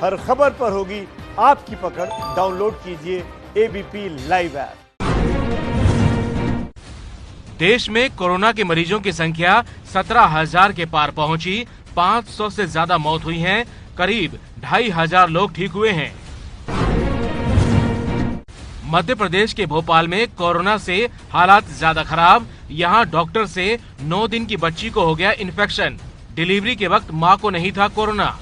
हर खबर पर होगी आपकी पकड़। डाउनलोड कीजिए एबीपी लाइव ऐप। देश में कोरोना के मरीजों की संख्या 17,000 के पार पहुंची। 500 से ज्यादा मौत हुई हैं। करीब 2,500 लोग ठीक हुए हैं। मध्य प्रदेश के भोपाल में कोरोना से हालात ज्यादा खराब। यहां डॉक्टर से 9 दिन की बच्ची को हो गया इन्फेक्शन। डिलीवरी के वक्त मां को नहीं था कोरोना।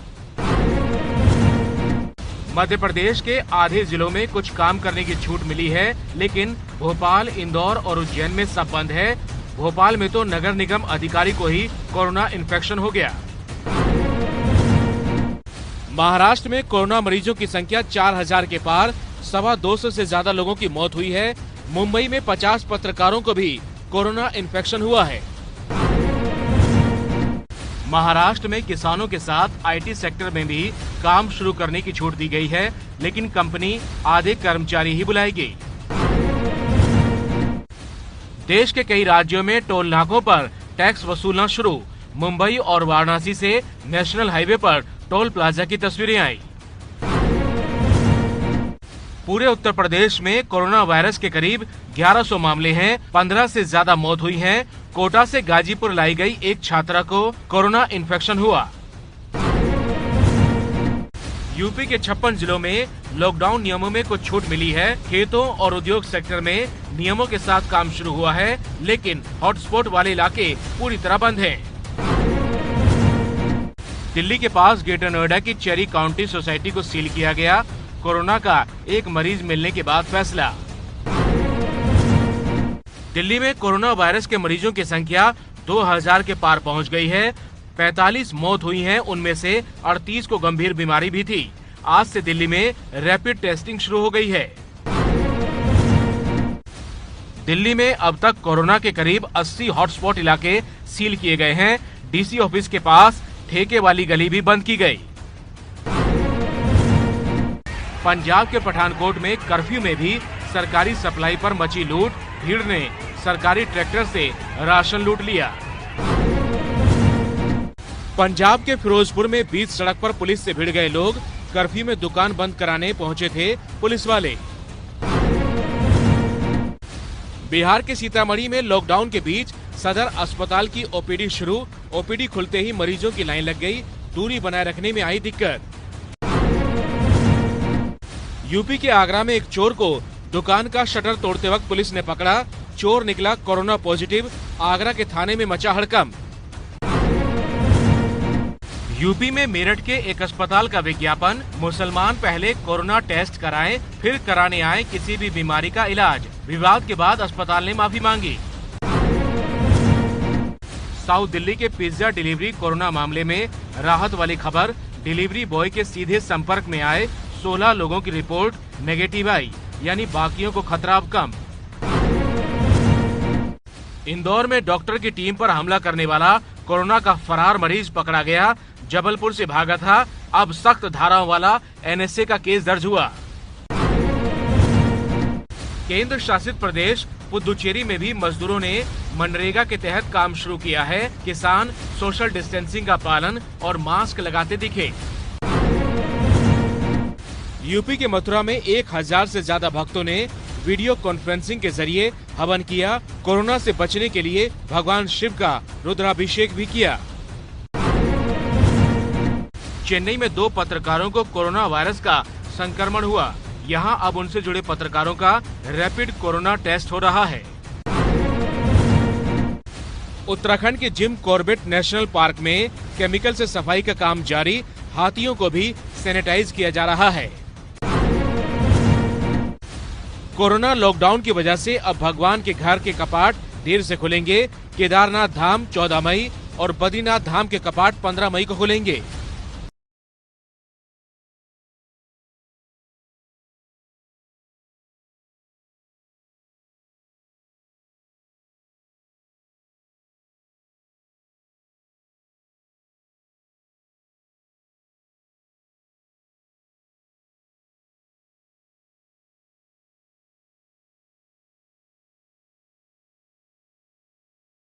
मध्य प्रदेश के आधे जिलों में कुछ काम करने की छूट मिली है, लेकिन भोपाल, इंदौर और उज्जैन में सब बंद है। भोपाल में तो नगर निगम अधिकारी को ही कोरोना इन्फेक्शन हो गया। महाराष्ट्र में कोरोना मरीजों की संख्या 4,000 के पार। 250 से ज्यादा लोगों की मौत हुई है। मुंबई में 50 पत्रकारों को भी कोरोना इन्फेक्शन हुआ है। महाराष्ट्र में किसानों के साथ आईटी सेक्टर में भी काम शुरू करने की छूट दी गई है, लेकिन कंपनी आधे कर्मचारी ही बुलाएगी। देश के कई राज्यों में टोल नाकों पर टैक्स वसूलना शुरू। मुंबई और वाराणसी से नेशनल हाईवे पर टोल प्लाजा की तस्वीरें आई। पूरे उत्तर प्रदेश में कोरोना वायरस के करीब 1100 मामले हैं। 15 से ज्यादा मौत हुई है। कोटा से गाजीपुर लाई गई एक छात्रा को कोरोना इन्फेक्शन हुआ। यूपी के 56 जिलों में लॉकडाउन नियमों में कुछ छूट मिली है। खेतों और उद्योग सेक्टर में नियमों के साथ काम शुरू हुआ है, लेकिन हॉटस्पॉट वाले इलाके पूरी तरह बंद हैं। दिल्ली के पास ग्रेटर नोएडा की चेरी काउंटी सोसाइटी को सील किया गया। कोरोना का एक मरीज मिलने के बाद फैसला। दिल्ली में कोरोना वायरस के मरीजों की संख्या 2,000 के पार पहुंच गई है। 45 मौत हुई हैं, उनमें से 38 को गंभीर बीमारी भी थी। आज से दिल्ली में रैपिड टेस्टिंग शुरू हो गई है। दिल्ली में अब तक कोरोना के करीब 80 हॉटस्पॉट इलाके सील किए गए हैं। डीसी ऑफिस के पास ठेके वाली गली भी बंद की गई। पंजाब के पठानकोट में कर्फ्यू में भी सरकारी सप्लाई पर मची लूट। भीड़ ने सरकारी ट्रैक्टर से राशन लूट लिया। पंजाब के फिरोजपुर में बीच सड़क पर पुलिस से भिड़ गए लोग। कर्फ्यू में दुकान बंद कराने पहुंचे थे पुलिस वाले। बिहार के सीतामढ़ी में लॉकडाउन के बीच सदर अस्पताल की ओपीडी शुरू। ओपीडी खुलते ही मरीजों की लाइन लग गई। दूरी बनाए रखने में आई दिक्कत। यूपी के आगरा में एक चोर को दुकान का शटर तोड़ते वक्त पुलिस ने पकड़ा। चोर निकला कोरोना पॉजिटिव। आगरा के थाने में मचा हड़कंप। यूपी में मेरठ के एक अस्पताल का विज्ञापन, मुसलमान पहले कोरोना टेस्ट कराएं, फिर कराने आए किसी भी बीमारी का इलाज। विवाद के बाद अस्पताल ने माफी मांगी। साउथ दिल्ली के पिज्जा डिलीवरी कोरोना मामले में राहत वाली खबर। डिलीवरी बॉय के सीधे संपर्क में आए 16 लोगों की रिपोर्ट नेगेटिव आई, यानी बाकियों को खतरा अब कम। इंदौर में डॉक्टर की टीम पर हमला करने वाला कोरोना का फरार मरीज पकड़ा गया। जबलपुर से भागा था। अब सख्त धाराओं वाला एनएसए का केस दर्ज हुआ। केंद्र शासित प्रदेश पुदुचेरी में भी मजदूरों ने मनरेगा के तहत काम शुरू किया है। किसान सोशल डिस्टेंसिंग का पालन और मास्क लगाते दिखे। यूपी के मथुरा में 1,000 से ज्यादा भक्तों ने वीडियो कॉन्फ्रेंसिंग के जरिए हवन किया। कोरोना से बचने के लिए भगवान शिव का रुद्राभिषेक भी किया। चेन्नई में 2 पत्रकारों को कोरोना वायरस का संक्रमण हुआ। यहां अब उनसे जुड़े पत्रकारों का रैपिड कोरोना टेस्ट हो रहा है। उत्तराखंड के जिम कॉर्बेट नेशनल पार्क में केमिकल से सफाई का काम जारी। हाथियों को भी सैनिटाइज किया जा रहा है। कोरोना लॉकडाउन की वजह से अब भगवान के घर के कपाट देर से खुलेंगे। केदारनाथ धाम 14 मई और बद्रीनाथ धाम के कपाट 15 मई को खुलेंगे।